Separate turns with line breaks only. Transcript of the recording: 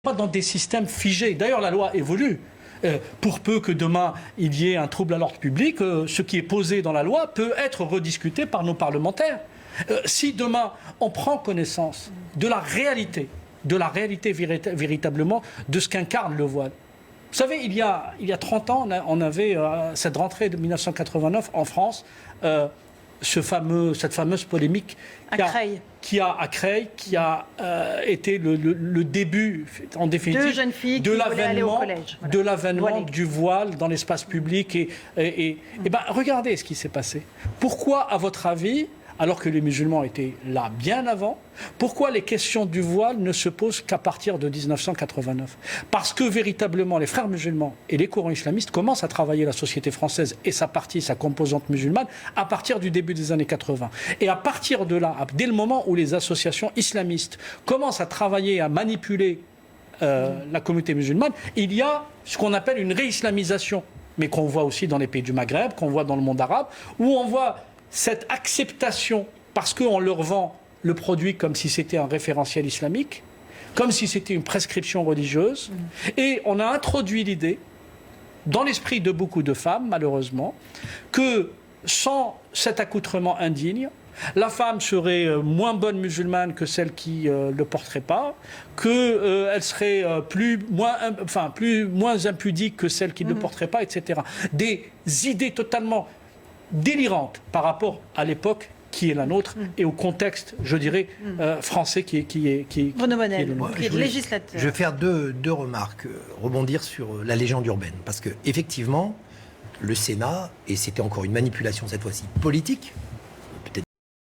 Pas dans des systèmes figés. D'ailleurs, la loi évolue. Pour peu que demain, il y ait un trouble à l'ordre public, ce qui est posé dans la loi peut être rediscuté par nos parlementaires. Si demain, on prend connaissance de la réalité véritablement de ce qu'incarne le voile. Vous savez, il y a 30 ans, on avait cette rentrée de 1989 en France, cette fameuse polémique qui a été le début, en définitive,
Deux jeunes filles
de l'avènement du voile dans l'espace public. Et ben, regardez ce qui s'est passé. Pourquoi, à votre avis, alors que les musulmans étaient là bien avant, pourquoi les questions du voile ne se posent qu'à partir de 1989 ? Parce que véritablement les frères musulmans et les courants islamistes commencent à travailler la société française et sa composante musulmane à partir du début des années 80. Et à partir de là, dès le moment où les associations islamistes commencent à travailler, à manipuler la communauté musulmane, il y a ce qu'on appelle une réislamisation, mais qu'on voit aussi dans les pays du Maghreb, qu'on voit dans le monde arabe, où on voit cette acceptation, parce qu'on leur vend le produit comme si c'était un référentiel islamique, comme si c'était une prescription religieuse, et on a introduit l'idée, dans l'esprit de beaucoup de femmes, malheureusement, que sans cet accoutrement indigne, la femme serait moins bonne musulmane que celle qui ne le porterait pas, qu'elle serait moins impudique que celle qui ne le porterait pas, etc. Des idées totalement délirante par rapport à l'époque qui est la nôtre et au contexte, je dirais, français qui est
Bruno Bonnell,
qui est
le législateur.
Je vais faire deux remarques, rebondir sur la légende urbaine. Parce que effectivement, le Sénat, et c'était encore une manipulation cette fois-ci politique,